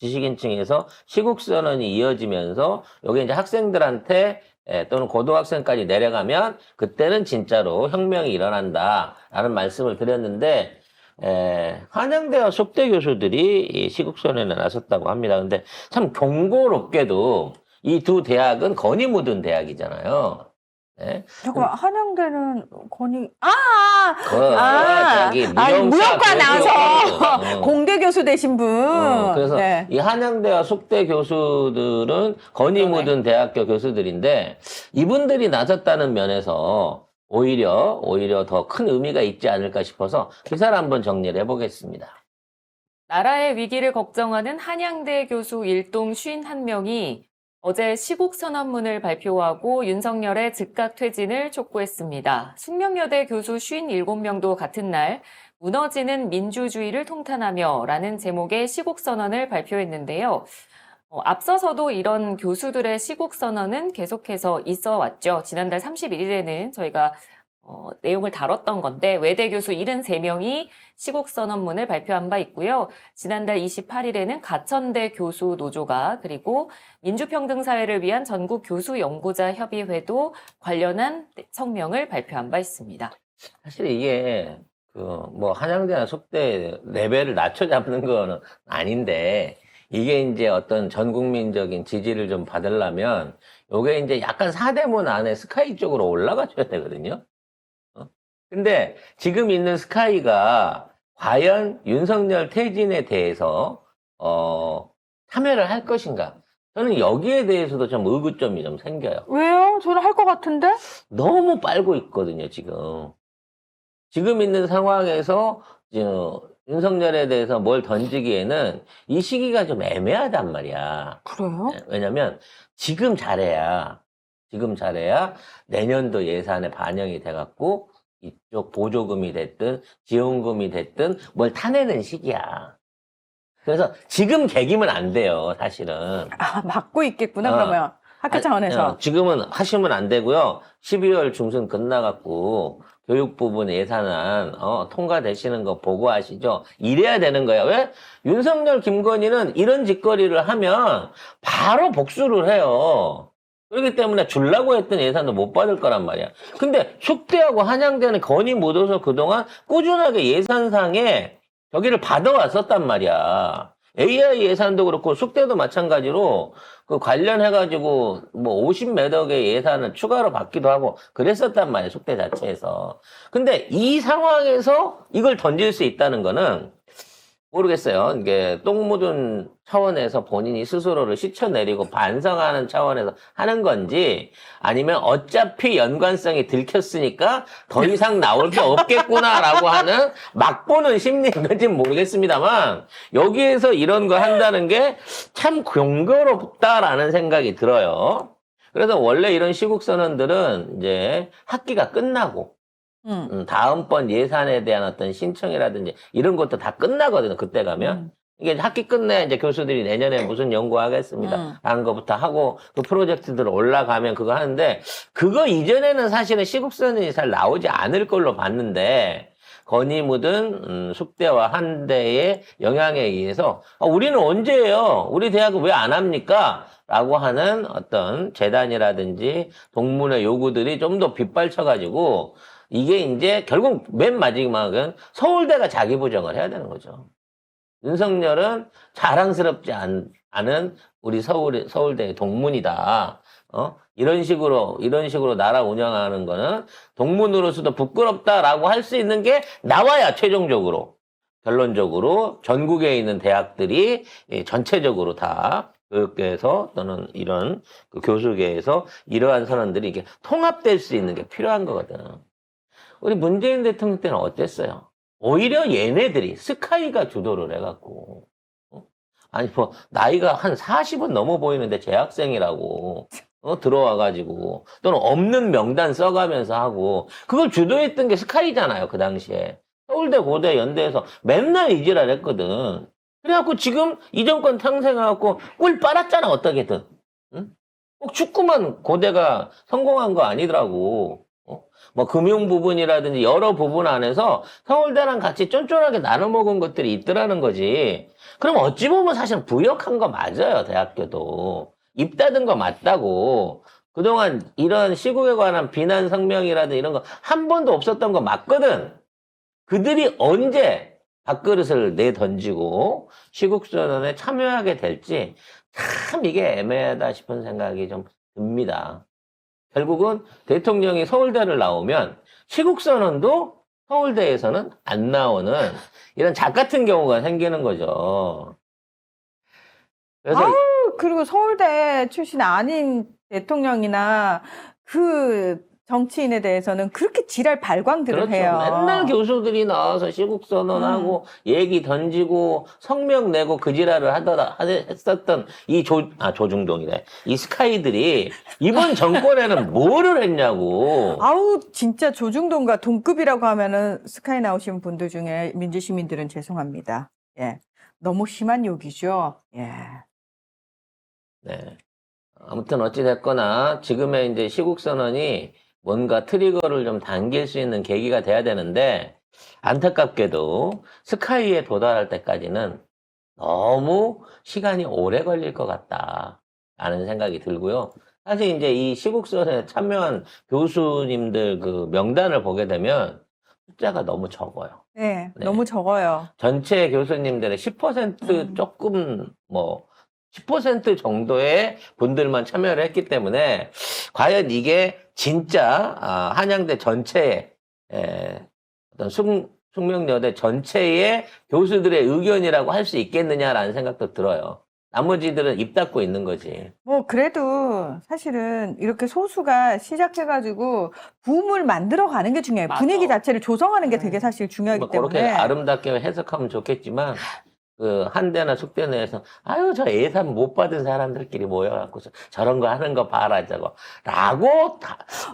지식인층에서 시국선언이 이어지면서 여기 이제 학생들한테 또는 고등학생까지 내려가면 그때는 진짜로 혁명이 일어난다라는 말씀을 드렸는데 한양대와 속대 교수들이 이 시국선언에 나섰다고 합니다. 근데 참 경고롭게도 이 두 대학은 건이 묻은 대학이잖아요. 네? 잠깐만, 한양대는 건이, 저기 무역과 나와서 교수. 공대 교수 되신 분. 그래서 네. 이 한양대와 속대 교수들은 건이 그러네. 묻은 대학교 교수들인데 이분들이 나섰다는 면에서 오히려 더 큰 의미가 있지 않을까 싶어서 기사를 한번 정리를 해보겠습니다. 나라의 위기를 걱정하는 한양대 교수 일동 51명이 어제 시국선언문을 발표하고 윤석열의 즉각 퇴진을 촉구했습니다. 숙명여대 교수 57명도 같은 날 무너지는 민주주의를 통탄하며 라는 제목의 시국선언을 발표했는데요. 앞서서도 이런 교수들의 시국선언은 계속해서 있어 왔죠. 지난달 31일에는 저희가 내용을 다뤘던 건데 외대 교수 73명이 시국선언문을 발표한 바 있고요. 지난달 28일에는 가천대 교수 노조가 그리고 민주평등사회를 위한 전국 교수연구자 협의회도 관련한 성명을 발표한 바 있습니다. 사실 이게 뭐 한양대나 속대 레벨을 낮춰 잡는 거는 아닌데 이게 이제 어떤 전 국민적인 지지를 좀 받으려면 요게 이제 약간 사대문 안에 스카이 쪽으로 올라가줘야 되거든요. 근데 지금 있는 스카이가 과연 윤석열 퇴진에 대해서 참여를 할 것인가? 저는 여기에 대해서도 좀 의구점이 좀 생겨요. 왜요? 저는 할 것 같은데? 너무 빨고 있거든요, 지금. 지금 있는 상황에서 윤석열에 대해서 뭘 던지기에는 이 시기가 좀 애매하단 말이야. 그래요? 왜냐면 지금 잘해야 내년도 예산에 반영이 돼갖고 이쪽 보조금이 됐든 지원금이 됐든 뭘 타내는 시기야. 그래서 지금 개기면 안 돼요, 사실은. 막고 있겠구나, 그러면. 학교 차원에서. 지금은 하시면 안 되고요. 12월 중순 끝나갖고 교육 부분 예산안 통과되시는 거 보고하시죠. 이래야 되는 거야. 왜? 윤석열, 김건희는 이런 짓거리를 하면 바로 복수를 해요. 그렇기 때문에 주려고 했던 예산도 못 받을 거란 말이야. 근데 숙대하고 한양대는 건이 묻어서 그동안 꾸준하게 예산상에 저기를 받아왔었단 말이야. AI 예산도 그렇고 숙대도 마찬가지로 그 관련해가지고 뭐 50몇 억의 예산을 추가로 받기도 하고 그랬었단 말이야, 숙대 자체에서. 근데 이 상황에서 이걸 던질 수 있다는 거는 모르겠어요. 이게 똥 묻은 차원에서 본인이 스스로를 씻어내리고 반성하는 차원에서 하는 건지 아니면 어차피 연관성이 들켰으니까 더 이상 나올 게 없겠구나라고 하는 막보는 심리인 건지 모르겠습니다만 여기에서 이런 거 한다는 게 참 경고롭다라는 생각이 들어요. 그래서 원래 이런 시국선언들은 이제 학기가 끝나고 다음번 예산에 대한 어떤 신청이라든지 이런 것도 다 끝나거든요. 그때 가면. 이게 학기 끝내 이제 교수들이 내년에 무슨 연구하겠습니다. 라는 것부터 하고 그 프로젝트들 올라가면 그거 하는데 그거 이전에는 사실은 시국선언이 잘 나오지 않을 걸로 봤는데 건이 묻은 숙대와 한대의 영향에 의해서 우리는 언제 해요? 우리 대학은 왜 안 합니까? 라고 하는 어떤 재단이라든지 동문회 요구들이 좀 더 빗발쳐가지고 이게 이제 결국 맨 마지막은 서울대가 자기 부정을 해야 되는 거죠. 윤석열은 자랑스럽지 않은 우리 서울대의 동문이다. 이런 식으로 나라 운영하는 거는 동문으로서도 부끄럽다라고 할 수 있는 게 나와야 최종적으로, 결론적으로 전국에 있는 대학들이 전체적으로 다 교육계에서 또는 이런 그 교수계에서 이러한 선언들이 이게 통합될 수 있는 게 필요한 거거든. 우리 문재인 대통령 때는 어땠어요? 오히려 얘네들이 스카이가 주도를 해갖고 아니 뭐 나이가 한 40은 넘어 보이는데 재학생이라고 들어와가지고 또는 없는 명단 써가면서 하고 그걸 주도했던 게 스카이잖아요. 그 당시에 서울대, 고대, 연대에서 맨날 이지랄 했거든. 그래갖고 지금 이 정권 탄생해갖고 꿀 빨았잖아. 어떻게든. 응? 꼭 축구만 고대가 성공한 거 아니더라고. 뭐 금융 부분이라든지 여러 부분 안에서 서울대랑 같이 쫀쫀하게 나눠 먹은 것들이 있더라는 거지. 그럼 어찌 보면 사실 부역한 거 맞아요, 대학교도. 입 닫은 거 맞다고. 그동안 이런 시국에 관한 비난 성명이라든 이런 거 한 번도 없었던 거 맞거든. 그들이 언제 밥그릇을 내던지고 시국선언에 참여하게 될지 참 이게 애매하다 싶은 생각이 좀 듭니다. 결국은 대통령이 서울대를 나오면 시국선언도 서울대에서는 안 나오는 이런 작 같은 경우가 생기는 거죠. 그래서 그리고 서울대 출신 아닌 대통령이나 그 정치인에 대해서는 그렇게 지랄 발광들을 그렇죠. 해요. 맨날 교수들이 나와서 시국선언하고 얘기 던지고 성명 내고 그 지랄을 했었던 이 조중동이래. 이 스카이들이 이번 정권에는 뭐를 했냐고. 아우 진짜 조중동과 동급이라고 하면은 스카이 나오신 분들 중에 민주시민들은 죄송합니다. 예, 너무 심한 욕이죠. 예. 네. 아무튼 어찌됐거나 지금의 이제 시국선언이 뭔가 트리거를 좀 당길 수 있는 계기가 돼야 되는데 안타깝게도 스카이에 도달할 때까지는 너무 시간이 오래 걸릴 것 같다라는 생각이 들고요. 사실 이제 이 시국선언에 참여한 교수님들 그 명단을 보게 되면 숫자가 너무 적어요. 네, 네. 너무 적어요. 전체 교수님들의 10% 조금 10% 정도의 분들만 참여를 했기 때문에 과연 이게 진짜 한양대 전체의 어떤 숙명여대 전체의 교수들의 의견이라고 할 수 있겠느냐라는 생각도 들어요. 나머지들은 입 닫고 있는 거지. 뭐 그래도 사실은 이렇게 소수가 시작해가지고 붐을 만들어가는 게 중요해요. 맞아. 분위기 자체를 조성하는 게 되게 사실 중요하기 뭐 그렇게 때문에. 아름답게 해석하면 좋겠지만 그 한대나 숙대 내에서 아유 저 예산 못 받은 사람들끼리 모여갖고서 저런 거 하는 거 봐라 저거 라고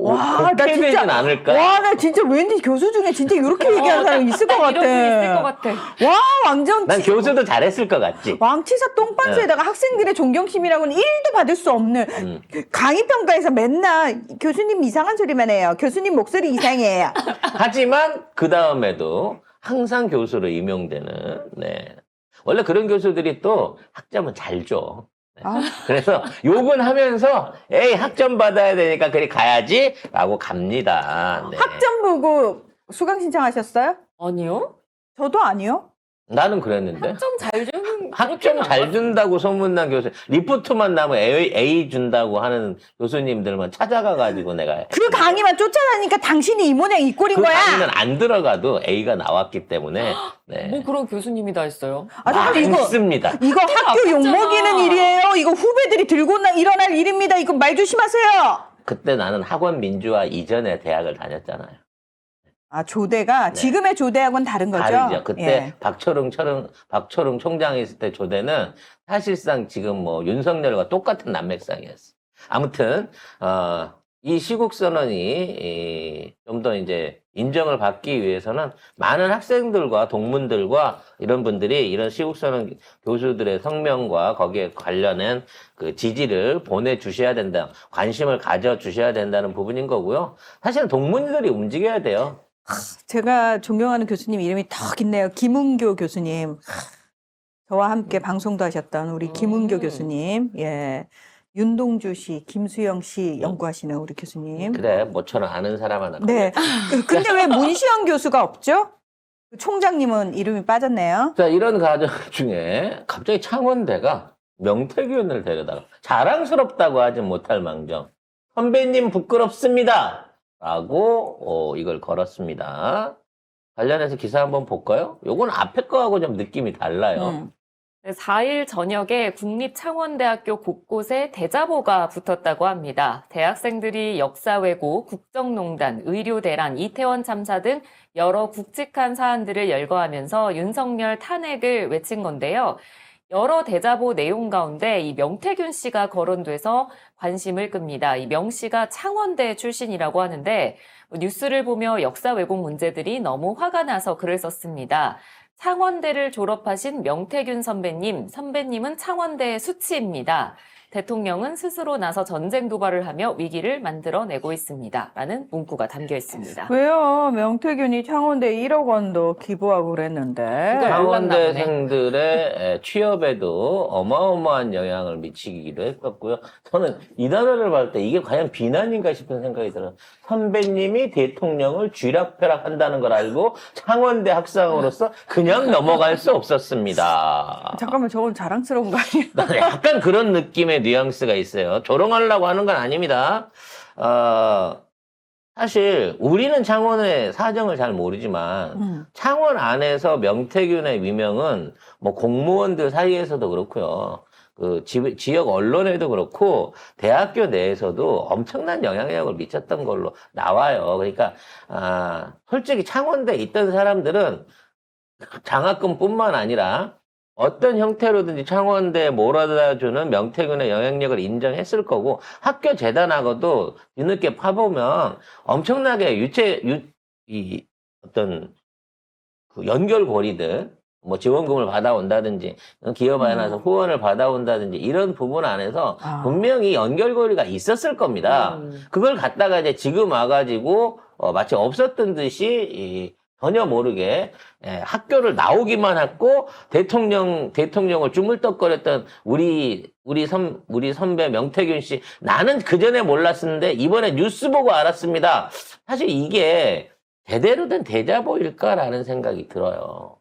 와, 나 곡해되진 진짜, 않을까? 와, 나 진짜 왠지 교수 중에 진짜 이렇게 얘기하는 사람 있을 것 이런 분 있을 것 같아. 같아. 와, 완전 난 교수도 잘했을 것 같지. 왕치사 똥반수에다가 학생들의 존경심이라고는 1도 받을 수 없는 강의평가에서 맨날 교수님 이상한 소리만 해요. 교수님 목소리 이상해요. 하지만 그 다음에도 항상 교수로 임용되는 네. 원래 그런 교수들이 또 학점은 잘 줘. 네. 아. 그래서 욕은 하면서 에이 학점 받아야 되니까 그리 가야지 라고 갑니다. 네. 학점 보고 수강 신청하셨어요? 아니요? 저도 아니요. 나는 그랬는데. 학점 잘 주는 학점 잘 준다고 소문난 교수, 리포트만 나면 A 준다고 하는 교수님들만 찾아가가지고 내가. 그 강의만 쫓아다니까 당신이 이 모양 이 꼴인 그 거야. 강의는 안 들어가도 A가 나왔기 때문에. 네. 뭐 그런 교수님이 다 있어요. 아, 잠깐 많습니다. 이거 학교 욕먹이는 일이에요. 이거 후배들이 들고 일어날 일입니다. 이거 말 조심하세요. 그때 나는 학원 민주화 이전에 대학을 다녔잖아요. 아, 조대가 네. 지금의 조대하고는 다른 거죠? 다르죠. 그때 예. 박초롱 총장이 있을 때 조대는 사실상 지금 뭐 윤석열과 똑같은 난맥상이었어. 아무튼 이 시국선언이 좀 더 이제 인정을 받기 위해서는 많은 학생들과 동문들과 이런 분들이 이런 시국선언 교수들의 성명과 거기에 관련된 그 지지를 보내주셔야 된다. 관심을 가져주셔야 된다는 부분인 거고요. 사실은 동문들이 움직여야 돼요. 제가 존경하는 교수님 이름이 턱 있네요. 김은교 교수님. 저와 함께 방송도 하셨던 우리 김은교 교수님. 예. 윤동주 씨, 김수영 씨 연구하시는 우리 교수님. 그래, 모처럼 아는 사람 하나. 네. 근데 왜 문시영 교수가 없죠? 총장님은 이름이 빠졌네요. 자, 이런 과정 중에 갑자기 창원대가 명태균을 데려다가 자랑스럽다고 하지 못할 망정. 선배님 부끄럽습니다. 라고 이걸 걸었습니다. 관련해서 기사 한번 볼까요? 요건 앞에 거하고 좀 느낌이 달라요. 4일 저녁에 국립창원대학교 곳곳에 대자보가 붙었다고 합니다. 대학생들이 역사 왜곡, 국정농단, 의료대란, 이태원 참사 등 여러 굵직한 사안들을 열거하면서 윤석열 탄핵을 외친 건데요. 여러 대자보 내용 가운데 이 명태균 씨가 거론돼서 관심을 끕니다. 이 명 씨가 창원대 출신이라고 하는데 뉴스를 보며 역사 왜곡 문제들이 너무 화가 나서 글을 썼습니다. 창원대를 졸업하신 명태균 선배님은 창원대의 수치입니다. 대통령은 스스로 나서 전쟁 도발을 하며 위기를 만들어내고 있습니다. 라는 문구가 담겨 있습니다. 왜요? 명태균이 창원대 1억 원도 기부하고 그랬는데. 그걸 창원대생들의 취업에도 어마어마한 영향을 미치기도 했었고요. 저는 이 단어를 봤을 때 이게 과연 비난인가 싶은 생각이 들어요. 선배님이 대통령을 쥐락펴락한다는 걸 알고 창원대 학생으로서 그냥 넘어갈 수 없었습니다. 잠깐만, 저건 자랑스러운 거 아니에요? 약간 그런 느낌의 뉘앙스가 있어요. 조롱하려고 하는 건 아닙니다. 사실 우리는 창원의 사정을 잘 모르지만 창원 안에서 명태균의 위명은 뭐 공무원들 사이에서도 그렇고요. 그 지역 언론에도 그렇고 대학교 내에서도 엄청난 영향력을 미쳤던 걸로 나와요. 그러니까 솔직히 창원대에 있던 사람들은 장학금뿐만 아니라 어떤 형태로든지 창원대에 몰아다주는 명태균의 영향력을 인정했을 거고 학교 재단하고도 뒤늦게 파보면 엄청나게 어떤 그 연결고리들 뭐 지원금을 받아온다든지 기업에 나서 후원을 받아온다든지 이런 부분 안에서 분명히 연결고리가 있었을 겁니다. 그걸 갖다가 이제 지금 와가지고 마치 없었던 듯이 전혀 모르게 학교를 나오기만 했고 대통령을 주물떡거렸던 우리 선배 명태균 씨, 나는 그 전에 몰랐었는데 이번에 뉴스 보고 알았습니다. 사실 이게 제대로 된 대자보일까라는 생각이 들어요.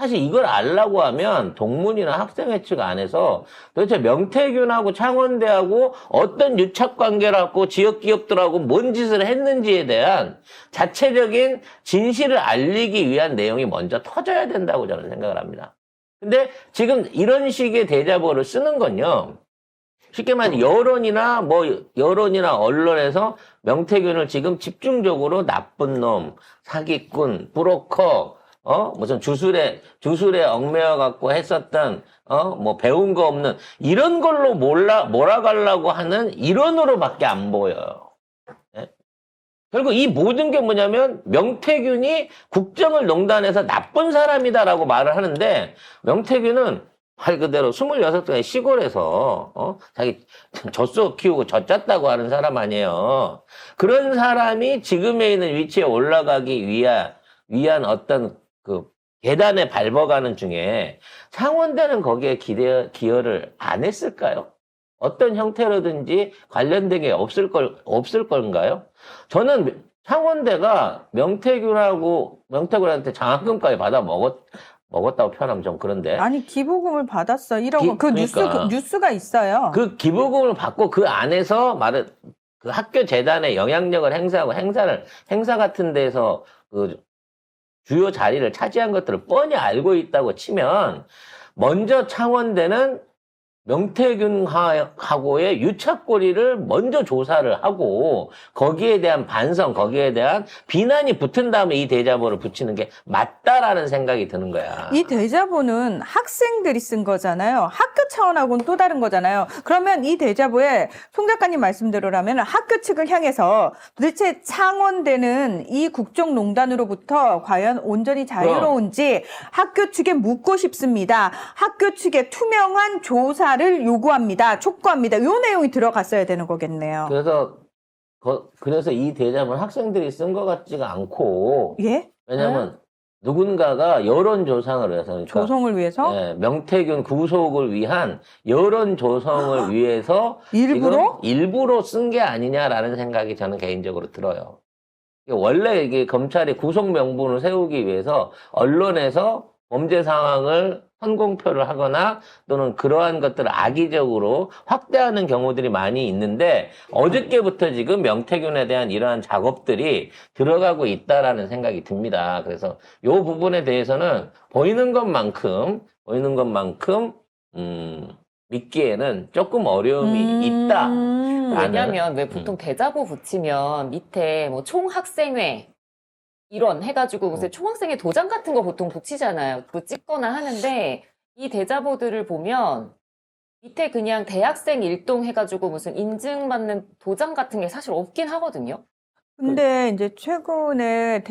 사실 이걸 알라고 하면 동문이나 학생회 측 안에서 도대체 명태균하고 창원대하고 어떤 유착관계를 갖고 지역기업들하고 뭔 짓을 했는지에 대한 자체적인 진실을 알리기 위한 내용이 먼저 터져야 된다고 저는 생각을 합니다. 근데 지금 이런 식의 대자보를 쓰는 건요. 쉽게 말해 여론이나 언론에서 명태균을 지금 집중적으로 나쁜 놈, 사기꾼, 브로커, 무슨 주술에 얽매여 갖고 했었던, 뭐 배운 거 없는, 이런 걸로 몰아가려고 하는 일원으로밖에 안 보여요. 예? 결국 이 모든 게 뭐냐면, 명태균이 국정을 농단해서 나쁜 사람이다라고 말을 하는데, 명태균은 말 그대로 26歳 시골에서, 자기 젖소 키우고 젖 짰다고 하는 사람 아니에요. 그런 사람이 지금에 있는 위치에 올라가기 위한 어떤 그 계단에 밟아가는 중에 창원대는 거기에 기여를 안 했을까요? 어떤 형태로든지 관련된 게 없을 건가요? 저는 창원대가 명태균한테 장학금까지 받아 먹었다고 표현하면 좀 그런데. 아니, 기부금을 받았어. 1억 원. 그러니까. 뉴스가 있어요. 그 기부금을 받고 그 안에서 그 학교 재단의 영향력을 행사하고 행사 같은 데서 그 주요 자리를 차지한 것들을 뻔히 알고 있다고 치면 먼저 창원대는 명태균하고의 유착고리를 먼저 조사를 하고 거기에 대한 반성, 거기에 대한 비난이 붙은 다음에 이 대자보를 붙이는 게 맞다라는 생각이 드는 거야. 이 대자보는 학생들이 쓴 거잖아요. 학교 차원하고는 또 다른 거잖아요. 그러면 이 대자보에 송 작가님 말씀대로라면 학교 측을 향해서 도대체 창원대는 이 국정농단으로부터 과연 온전히 자유로운지 학교 측에 묻고 싶습니다. 학교 측에 투명한 조사를 요구합니다. 촉구합니다. 이 내용이 들어갔어야 되는 거겠네요. 그래서 이 대자보는 학생들이 쓴 것 같지가 않고 예? 왜냐면 누군가가 여론 조상을 위해서 그러니까 조성을 위해서? 명태균 구속을 위한 여론 조성을 위해서 일부러? 지금 일부러 쓴 게 아니냐라는 생각이 저는 개인적으로 들어요. 원래 이게 검찰이 구속 명분을 세우기 위해서 언론에서 범죄 상황을 선공표를 하거나 또는 그러한 것들을 악의적으로 확대하는 경우들이 많이 있는데 어저께부터 지금 명태균에 대한 이러한 작업들이 들어가고 있다라는 생각이 듭니다. 그래서 이 부분에 대해서는 보이는 것만큼 믿기에는 조금 어려움이 있다. 왜냐하면 왜 보통 대자보 붙이면 밑에 뭐 총학생회 이런 해가지고 무슨 총학생회 도장 같은 거 보통 붙이잖아요. 그거 찍거나 하는데 이 대자보들을 보면 밑에 그냥 대학생 일동 해가지고 무슨 인증받는 도장 같은 게 사실 없긴 하거든요. 근데 이제 최근에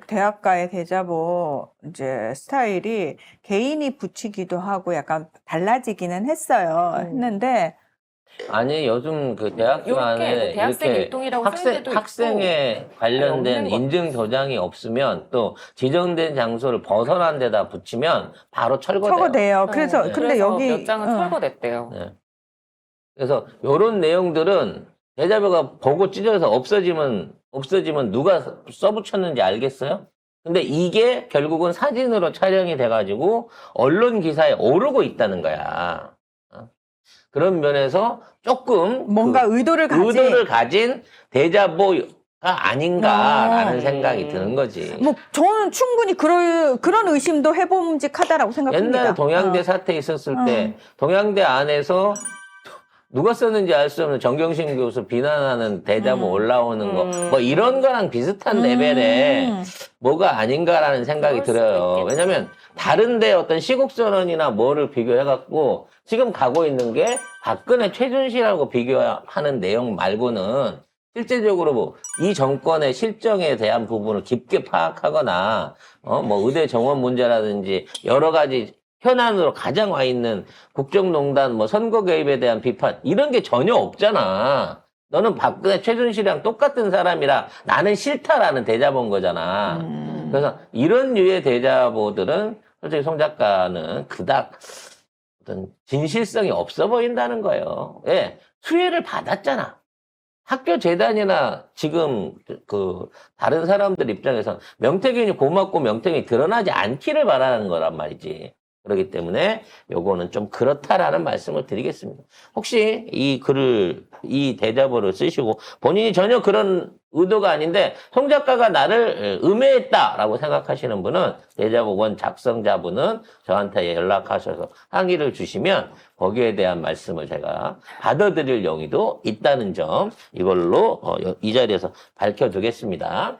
대학가의 대자보 이제 스타일이 개인이 붙이기도 하고 약간 달라지기는 했는데 아니 요즘 그 대학교 요렇게 안에 대학생 이렇게 일동이라고 써있는 데도 있고 학생에 관련된 없는 것 인증 도장이 없으면 또 지정된 장소를 벗어난 데다 붙이면 바로 철거돼요. 처거돼요. 그래서 네. 근데 그래서 여기 몇 장은 철거됐대요. 네. 그래서 요런 내용들은 대자보가 보고 찢어서 없어지면 누가 써붙였는지 알겠어요? 근데 이게 결국은 사진으로 촬영이 돼가지고 언론 기사에 오르고 있다는 거야. 그런 면에서 조금 뭔가 의도를 가진 대자보가 아닌가라는 생각이 드는 거지. 뭐 저는 충분히 그런 의심도 해봄직하다라고 생각합니다. 옛날에 동양대 사태 있었을 때 동양대 안에서 누가 썼는지 알 수 없는 정경심 교수 비난하는 대자보 올라오는 거 뭐 이런 거랑 비슷한 레벨의 뭐가 아닌가라는 생각이 그럴 수도 들어요. 있겠네. 왜냐면 다른데 어떤 시국선언이나 뭐를 비교해갖고 지금 가고 있는 게 박근혜 최순실하고 비교하는 내용 말고는 실제적으로 뭐 이 정권의 실정에 대한 부분을 깊게 파악하거나 뭐 의대 정원 문제라든지 여러 가지 현안으로 가장 와 있는 국정농단, 뭐 선거 개입에 대한 비판 이런 게 전혀 없잖아. 너는 박근혜 최순실이랑 똑같은 사람이라 나는 싫다라는 대자보인 거잖아. 그래서 이런 류의 대자보들은 솔직히 송 작가는 그닥 어떤 진실성이 없어 보인다는 거예요. 예, 수혜를 받았잖아. 학교 재단이나 지금 그 다른 사람들 입장에선 명태균이 고맙고 명태균이 드러나지 않기를 바라는 거란 말이지. 그렇기 때문에 요거는 좀 그렇다라는 말씀을 드리겠습니다. 혹시 이 대자보를 쓰시고 본인이 전혀 그런 의도가 아닌데 송 작가가 나를 음해했다라고 생각하시는 분은 대자보 작성자분은 저한테 연락하셔서 항의를 주시면 거기에 대한 말씀을 제가 받아들일 용의도 있다는 점 이걸로 이 자리에서 밝혀두겠습니다.